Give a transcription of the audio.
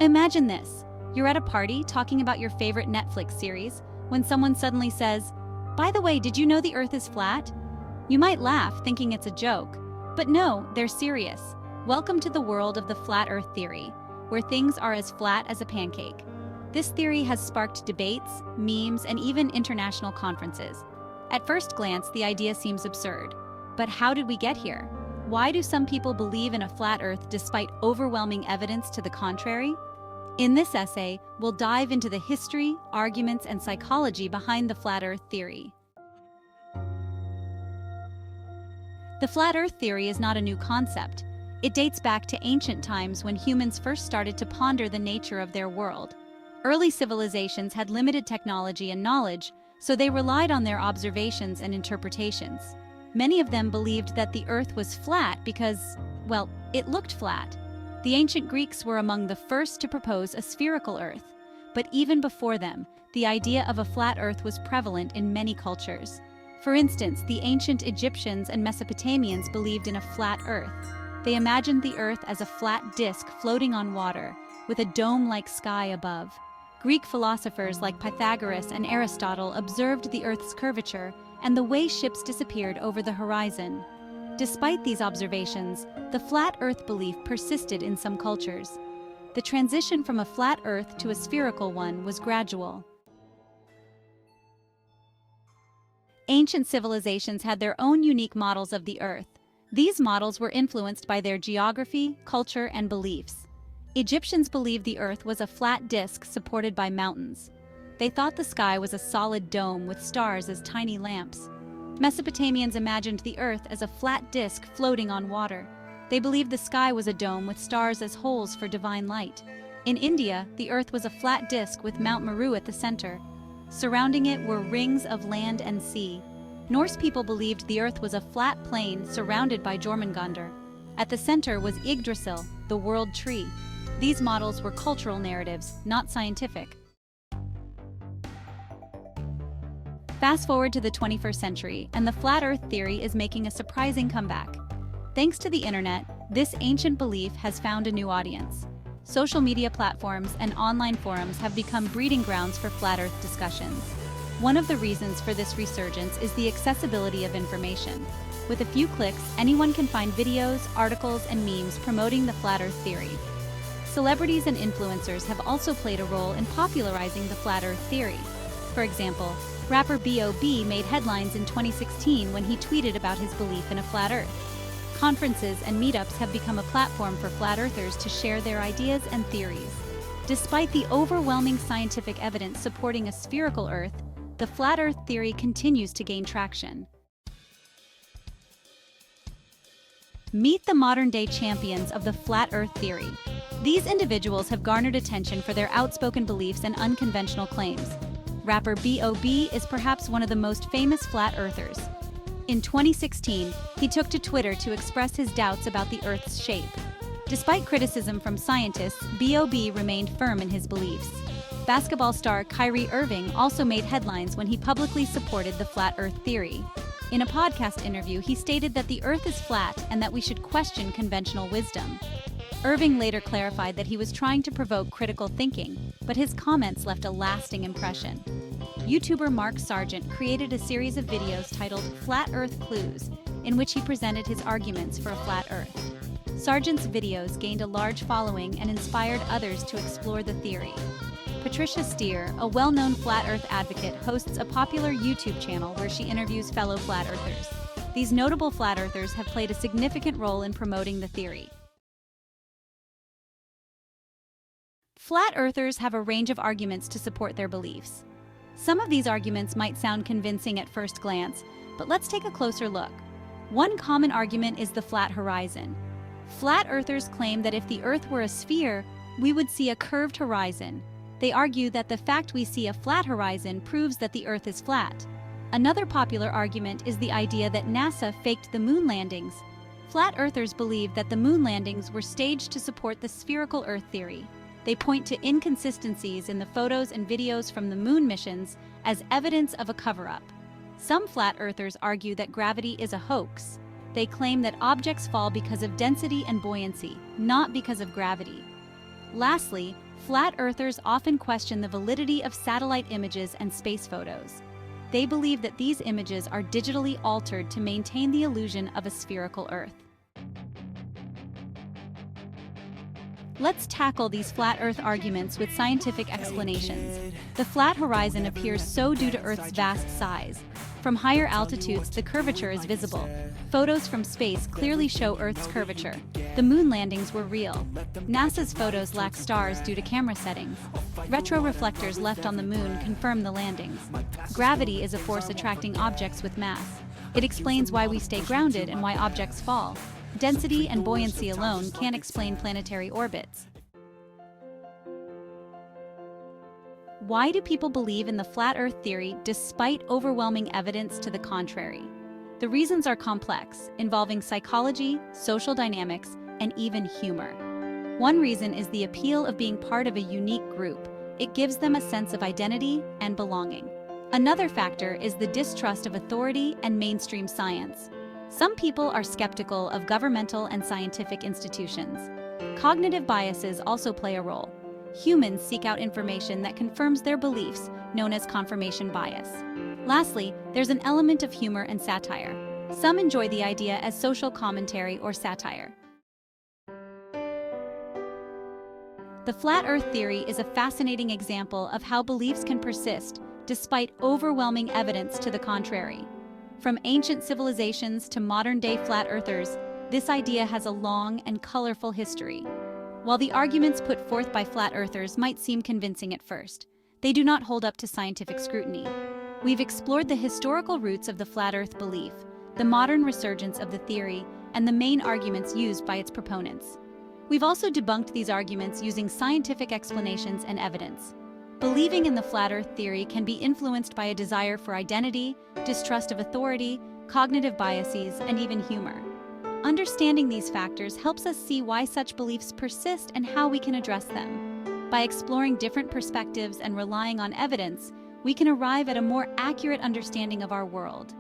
Imagine this. You're at a party talking about your favorite Netflix series when someone suddenly says, "By the way, did you know the Earth is flat?" You might laugh thinking it's a joke, but no, they're serious. Welcome to the world of the flat Earth theory, where things are as flat as a pancake. This theory has sparked debates, memes, and even international conferences. At first glance, the idea seems absurd. But how did we get here? Why do some people believe in a flat Earth despite overwhelming evidence to the contrary? In this essay, we'll dive into the history, arguments, and psychology behind the flat Earth theory. The flat Earth theory is not a new concept. It dates back to ancient times when humans first started to ponder the nature of their world. Early civilizations had limited technology and knowledge, so they relied on their observations and interpretations. Many of them believed that the Earth was flat because, well, it looked flat. The ancient Greeks were among the first to propose a spherical Earth, but even before them, the idea of a flat Earth was prevalent in many cultures. For instance, the ancient Egyptians and Mesopotamians believed in a flat Earth. They imagined the Earth as a flat disk floating on water, with a dome-like sky above. Greek philosophers like Pythagoras and Aristotle observed the Earth's curvature and the way ships disappeared over the horizon. Despite these observations, the flat Earth belief persisted in some cultures. The transition from a flat Earth to a spherical one was gradual. Ancient civilizations had their own unique models of the Earth. These models were influenced by their geography, culture, and beliefs. Egyptians believed the Earth was a flat disk supported by mountains. They thought the sky was a solid dome with stars as tiny lamps. Mesopotamians imagined the Earth as a flat disk floating on water. They believed the sky was a dome with stars as holes for divine light. In India, the Earth was a flat disk with Mount Meru at the center. Surrounding it were rings of land and sea. Norse people believed the Earth was a flat plain surrounded by Jormungandr. At the center was Yggdrasil, the world tree. These models were cultural narratives, not scientific. Fast forward to the 21st century, and the flat Earth theory is making a surprising comeback. Thanks to the internet, this ancient belief has found a new audience. Social media platforms and online forums have become breeding grounds for flat Earth discussions. One of the reasons for this resurgence is the accessibility of information. With a few clicks, anyone can find videos, articles, and memes promoting the flat Earth theory. Celebrities and influencers have also played a role in popularizing the flat Earth theory. For example, rapper b.o.b made headlines in 2016 when he tweeted about his belief in a flat Earth. Conferences and meetups have become a platform for flat earthers to share their ideas and theories. Despite the overwhelming scientific evidence supporting a spherical Earth, the flat Earth theory continues to gain traction. Meet the modern-day champions of the flat Earth theory. These individuals have garnered attention for their outspoken beliefs and unconventional claims. Rapper b.o.b is perhaps one of the most famous flat earthers. In 2016, he took to Twitter to express his doubts about the Earth's shape. Despite criticism from scientists, b.o.b remained firm in his beliefs. Basketball star Kyrie Irving also made headlines when he publicly supported the flat Earth theory. In a podcast interview, he stated that the Earth is flat and that we should question conventional wisdom. Irving later clarified that he was trying to provoke critical thinking, but his comments left a lasting impression. YouTuber Mark Sargent created a series of videos titled Flat Earth Clues, in which he presented his arguments for a flat Earth. Sargent's videos gained a large following and inspired others to explore the theory. Patricia Steer, a well-known flat Earth advocate, hosts a popular YouTube channel where she interviews fellow flat earthers. These notable flat earthers have played a significant role in promoting the theory. Flat earthers have a range of arguments to support their beliefs. Some of these arguments might sound convincing at first glance, but let's take a closer look. One common argument is the flat horizon. Flat earthers claim that if the Earth were a sphere, we would see a curved horizon. They argue that the fact we see a flat horizon proves that the Earth is flat. Another popular argument is the idea that NASA faked the moon landings. Flat earthers believe that the moon landings were staged to support the spherical Earth theory. They point to inconsistencies in the photos and videos from the moon missions as evidence of a cover-up. Some flat earthers argue that gravity is a hoax. They claim that objects fall because of density and buoyancy, not because of gravity. Lastly, Flat earthers often question the validity of satellite images and space photos. They believe that these images are digitally altered to maintain the illusion of a spherical Earth. Let's tackle these flat Earth arguments with scientific explanations. The flat horizon appears so due to Earth's vast size. From higher altitudes, the curvature is visible. Photos from space clearly show Earth's curvature. The moon landings were real. NASA's photos lack stars due to camera settings. Retroreflectors left on the moon confirm the landings. Gravity is a force attracting objects with mass. It explains why we stay grounded and why objects fall. Density and buoyancy alone can't explain planetary orbits. Why do people believe in the flat Earth theory despite overwhelming evidence to the contrary? The reasons are complex, involving psychology, social dynamics, and even humor. One reason is the appeal of being part of a unique group. It gives them a sense of identity and belonging. Another factor is the distrust of authority and mainstream science. Some people are skeptical of governmental and scientific institutions. Cognitive biases also play a role. Humans seek out information that confirms their beliefs, known as confirmation bias. Lastly, there's an element of humor and satire. Some enjoy the idea as social commentary or satire. The flat Earth theory is a fascinating example of how beliefs can persist despite overwhelming evidence to the contrary. From ancient civilizations to modern-day flat earthers, this idea has a long and colorful history. While the arguments put forth by flat earthers might seem convincing at first, they do not hold up to scientific scrutiny. We've explored the historical roots of the flat Earth belief, the modern resurgence of the theory, and the main arguments used by its proponents. We've also debunked these arguments using scientific explanations and evidence. Believing in the flat Earth theory can be influenced by a desire for identity, distrust of authority, cognitive biases, and even humor. Understanding these factors helps us see why such beliefs persist and how we can address them. By exploring different perspectives and relying on evidence, we can arrive at a more accurate understanding of our world.